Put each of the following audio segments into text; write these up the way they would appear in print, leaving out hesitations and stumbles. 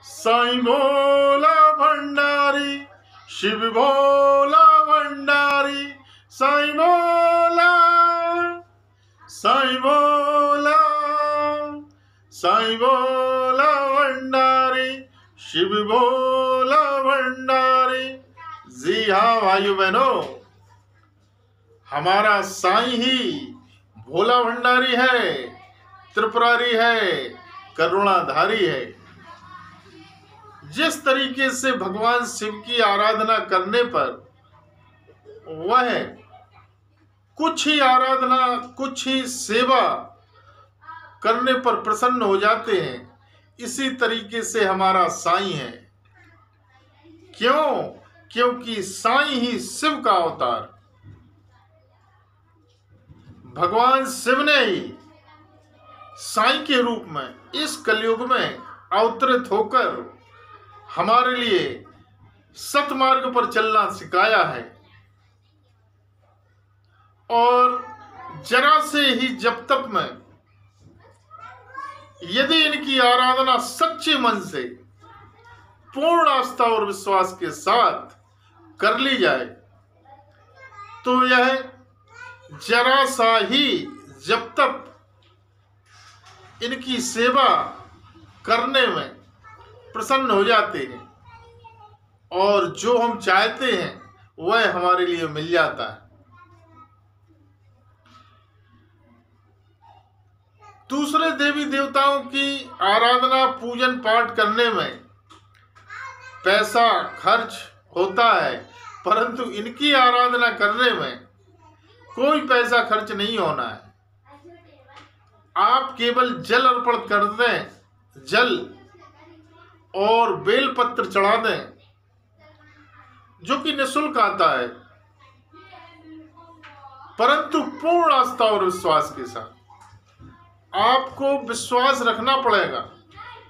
साईं भोला भंडारी, शिव भोला भंडारी, साईं भोला, साईं भोला, साईं भोला भंडारी, शिव भोला भंडारी। जी हाँ भाइयों बहनों, हमारा साईं ही भोला भंडारी है, त्रिपुरारी है, करुणाधारी है। जिस तरीके से भगवान शिव की आराधना करने पर वह कुछ ही आराधना, कुछ ही सेवा करने पर प्रसन्न हो जाते हैं, इसी तरीके से हमारा साईं है। क्यों? क्योंकि साईं ही शिव का अवतार। भगवान शिव ने ही साईं के रूप में इस कलयुग में अवतरित होकर हमारे लिए सतमार्ग पर चलना सिखाया है। और जरा से ही जब तक में यदि इनकी आराधना सच्चे मन से, पूर्ण आस्था और विश्वास के साथ कर ली जाए तो यह जरा सा ही जब तक इनकी सेवा करने में प्रसन्न हो जाते हैं और जो हम चाहते हैं वह हमारे लिए मिल जाता है। दूसरे देवी देवताओं की आराधना, पूजन पाठ करने में पैसा खर्च होता है, परंतु इनकी आराधना करने में कोई पैसा खर्च नहीं होना है। आप केवल जल अर्पण कर दें, जल और बेलपत्र चढ़ा दें, जो कि निःशुल्क आता है, परंतु पूर्ण आस्था और विश्वास के साथ। आपको विश्वास रखना पड़ेगा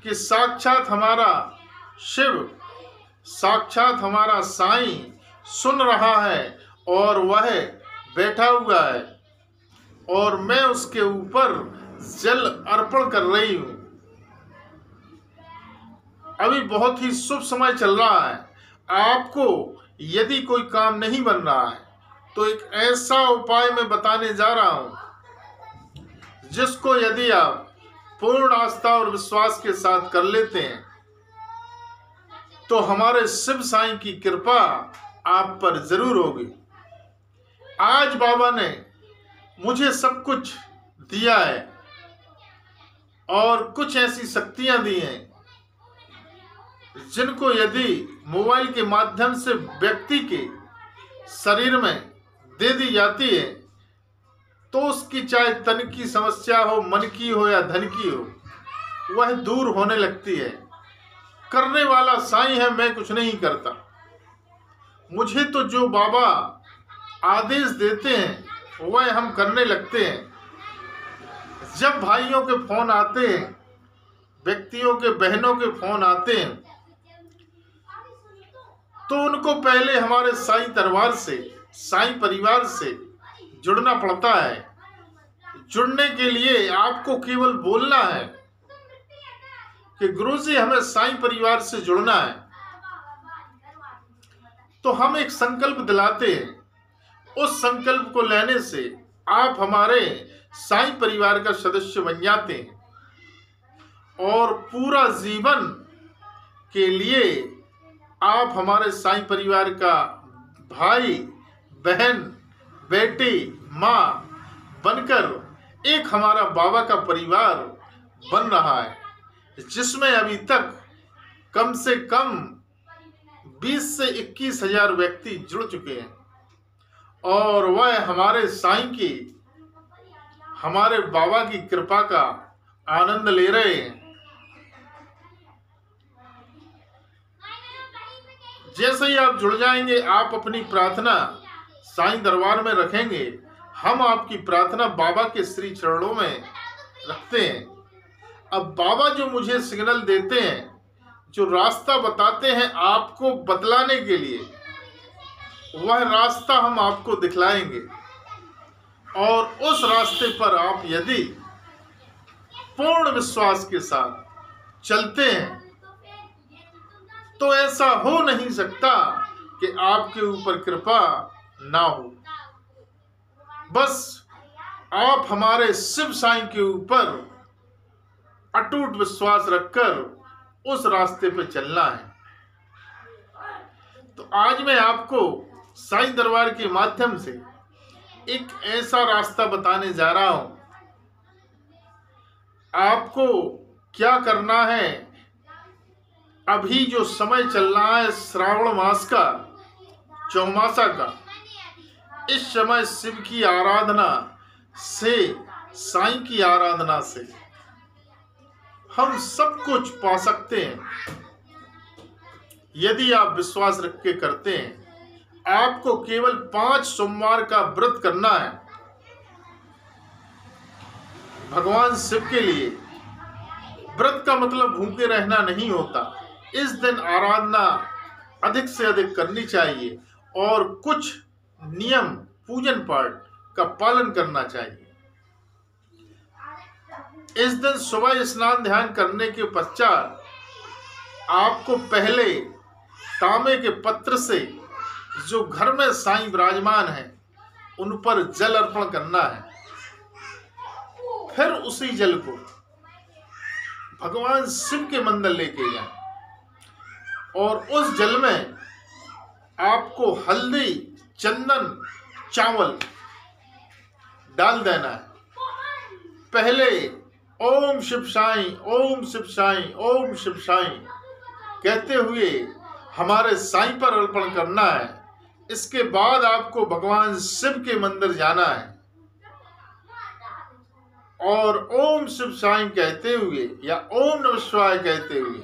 कि साक्षात हमारा शिव, साक्षात हमारा साईं सुन रहा है और वह बैठा हुआ है और मैं उसके ऊपर जल अर्पण कर रही हूं। अभी बहुत ही शुभ समय चल रहा है। आपको यदि कोई काम नहीं बन रहा है तो एक ऐसा उपाय मैं बताने जा रहा हूं जिसको यदि आप पूर्ण आस्था और विश्वास के साथ कर लेते हैं तो हमारे शिव साईं की कृपा आप पर जरूर होगी। आज बाबा ने मुझे सब कुछ दिया है और कुछ ऐसी शक्तियां दी हैं जिनको यदि मोबाइल के माध्यम से व्यक्ति के शरीर में दे दी जाती है तो उसकी चाहे तन की समस्या हो, मन की हो या धन की हो, वह दूर होने लगती है। करने वाला साईं है, मैं कुछ नहीं करता। मुझे तो जो बाबा आदेश देते हैं वह हम करने लगते हैं। जब भाइयों के फोन आते हैं, व्यक्तियों के, बहनों के फोन आते हैं तो उनको पहले हमारे साईं दरबार से, साईं परिवार से जुड़ना पड़ता है। जुड़ने के लिए आपको केवल बोलना है कि गुरुजी हमें साईं परिवार से जुड़ना है, तो हम एक संकल्प दिलाते हैं। उस संकल्प को लेने से आप हमारे साईं परिवार का सदस्य बन जाते हैं और पूरा जीवन के लिए आप हमारे साईं परिवार का भाई, बहन, बेटी, माँ बनकर एक हमारा बाबा का परिवार बन रहा है, जिसमें अभी तक कम से कम 20 से 21 हजार व्यक्ति जुड़ चुके हैं और वह हमारे साईं की, हमारे बाबा की कृपा का आनंद ले रहे हैं। जैसे ही आप जुड़ जाएंगे, आप अपनी प्रार्थना साईं दरबार में रखेंगे, हम आपकी प्रार्थना बाबा के श्री चरणों में रखते हैं। अब बाबा जो मुझे सिग्नल देते हैं, जो रास्ता बताते हैं आपको बतलाने के लिए, वह रास्ता हम आपको दिखलाएंगे और उस रास्ते पर आप यदि पूर्ण विश्वास के साथ चलते हैं तो ऐसा हो नहीं सकता कि आपके ऊपर कृपा ना हो। बस आप हमारे शिव साईं के ऊपर अटूट विश्वास रखकर उस रास्ते पे चलना है। तो आज मैं आपको साईं दरबार के माध्यम से एक ऐसा रास्ता बताने जा रहा हूं। आपको क्या करना है, अभी जो समय चल रहा है श्रावण मास का, चौमासा का, इस समय शिव की आराधना से, साईं की आराधना से हम सब कुछ पा सकते हैं यदि आप विश्वास रख के करते हैं। आपको केवल 5 सोमवार का व्रत करना है भगवान शिव के लिए। व्रत का मतलब भूखे रहना नहीं होता। इस दिन आराधना अधिक से अधिक करनी चाहिए और कुछ नियम पूजन पाठ का पालन करना चाहिए। इस दिन सुबह स्नान ध्यान करने के पश्चात आपको पहले तांबे के पत्र से जो घर में साईं विराजमान है उन पर जल अर्पण करना है। फिर उसी जल को भगवान शिव के मंदिर लेके जाएं और उस जल में आपको हल्दी, चंदन, चावल डाल देना है। पहले ओम शिव साईं, ओम शिव साईं, ओम शिव साईं कहते हुए हमारे साईं पर अर्पण करना है। इसके बाद आपको भगवान शिव के मंदिर जाना है और ओम शिव साईं कहते हुए या ओम नमः शिवाय कहते हुए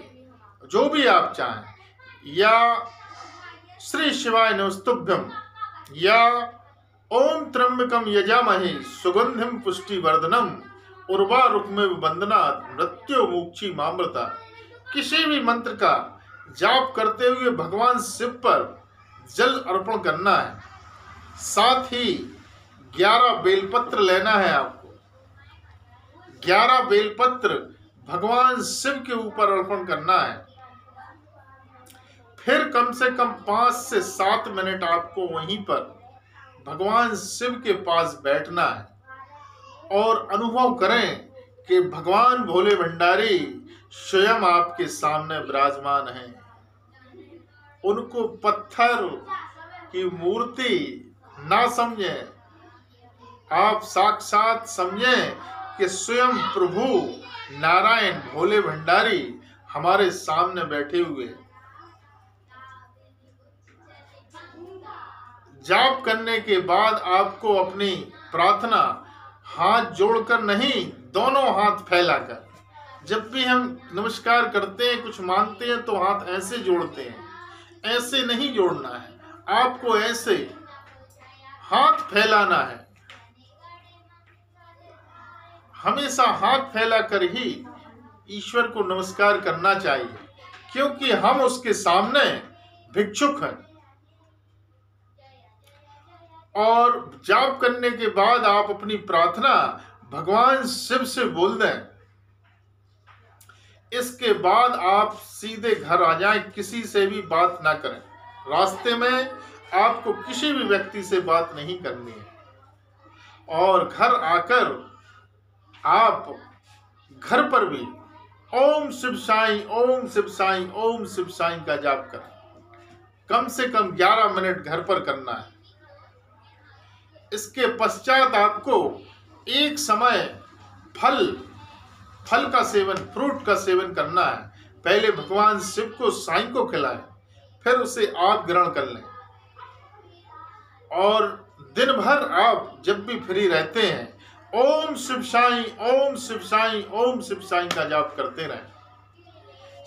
जो भी आप चाहें, या श्री शिवाय नमस्तुभ्यम, या ओम त्र्यंबकम यजामहे सुगंधिम पुष्टिवर्धनम उर्वारुकमेव बंदनात् मृत्यो मोक्षी मामृता, किसी भी मंत्र का जाप करते हुए भगवान शिव पर जल अर्पण करना है। साथ ही 11 बेलपत्र लेना है आपको। 11 बेलपत्र भगवान शिव के ऊपर अर्पण करना है। फिर कम से कम 5 से 7 मिनट आपको वहीं पर भगवान शिव के पास बैठना है और अनुभव करें कि भगवान भोले भंडारी स्वयं आपके सामने विराजमान हैं। उनको पत्थर की मूर्ति ना समझें, आप साक्षात समझें कि स्वयं प्रभु नारायण भोले भंडारी हमारे सामने बैठे हुए। जाप करने के बाद आपको अपनी प्रार्थना हाथ जोड़कर नहीं, दोनों हाथ फैलाकर। जब भी हम नमस्कार करते हैं, कुछ मांगते हैं तो हाथ ऐसे जोड़ते हैं, ऐसे नहीं जोड़ना है। आपको ऐसे हाथ फैलाना है। हमेशा हाथ फैलाकर ही ईश्वर को नमस्कार करना चाहिए, क्योंकि हम उसके सामने भिक्षुक हैं। और जाप करने के बाद आप अपनी प्रार्थना भगवान शिव से बोल दें। इसके बाद आप सीधे घर आ जाएं, किसी से भी बात ना करें। रास्ते में आपको किसी भी व्यक्ति से बात नहीं करनी है। और घर आकर आप घर पर भी ओम शिव साईं, ओम शिव साईं, ओम शिव साईं का जाप करें। कम से कम 11 मिनट घर पर करना है। इसके पश्चात आपको एक समय फल का सेवन, फ्रूट का सेवन करना है। पहले भगवान शिव को, साईं को खिलाएं, फिर उसे आप ग्रहण कर लें। और दिन भर आप जब भी फ्री रहते हैं ओम शिव साईं, ओम शिव साईं, ओम शिव साईं का जाप करते रहें।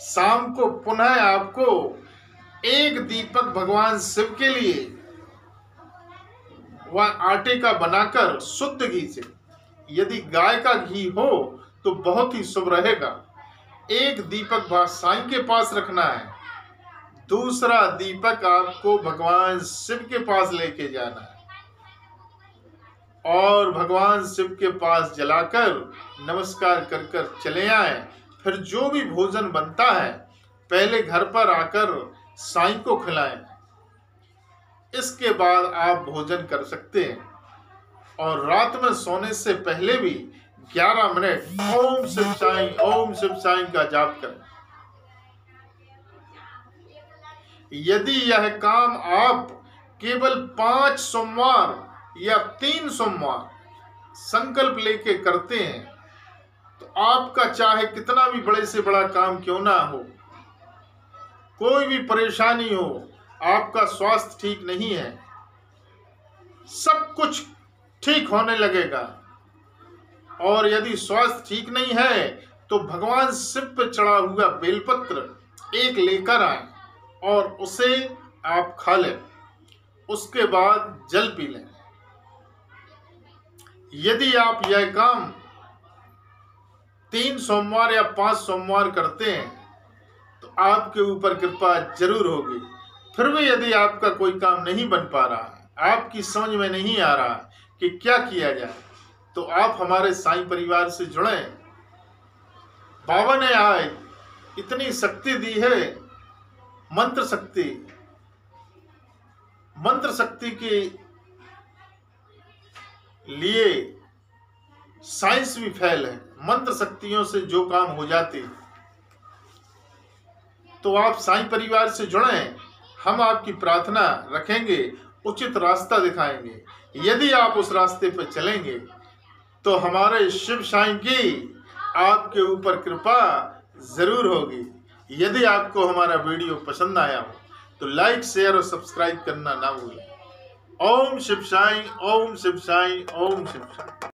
शाम को पुनः आपको एक दीपक भगवान शिव के लिए वह आटे का बनाकर शुद्ध घी से, यदि गाय का घी हो तो बहुत ही शुभ रहेगा, एक दीपक साईं के पास रखना है। दूसरा दीपक आपको भगवान शिव के पास लेके जाना है और भगवान शिव के पास जलाकर नमस्कार कर कर चले आए। फिर जो भी भोजन बनता है पहले घर पर आकर साईं को खिलाएं। इसके बाद आप भोजन कर सकते हैं और रात में सोने से पहले भी 11 मिनट ओम शिव साईं का जाप करें। यदि यह काम आप केवल 5 सोमवार या 3 सोमवार संकल्प लेके करते हैं तो आपका चाहे कितना भी बड़े से बड़ा काम क्यों ना हो, कोई भी परेशानी हो, आपका स्वास्थ्य ठीक नहीं है, सब कुछ ठीक होने लगेगा। और यदि स्वास्थ्य ठीक नहीं है तो भगवान शिव पर चढ़ा हुआ बेलपत्र एक लेकर आए और उसे आप खा लें, उसके बाद जल पी लें। यदि आप यह काम 3 सोमवार या 5 सोमवार करते हैं तो आपके ऊपर कृपा जरूर होगी। फिर भी यदि आपका कोई काम नहीं बन पा रहा है, आपकी समझ में नहीं आ रहा कि क्या किया जाए, तो आप हमारे साईं परिवार से जुड़ें। बाबा ने आज इतनी शक्ति दी है, मंत्र शक्ति के लिए साइंस भी फेल है। मंत्र शक्तियों से जो काम हो जाते, तो आप साईं परिवार से जुड़ें। हम आपकी प्रार्थना रखेंगे, उचित रास्ता दिखाएंगे। यदि आप उस रास्ते पर चलेंगे तो हमारे शिव साईं की आपके ऊपर कृपा जरूर होगी। यदि आपको हमारा वीडियो पसंद आया हो तो लाइक, शेयर और सब्सक्राइब करना ना भूलें। ओम शिव साईं, ओम शिव साईं, ओम शिव साईं।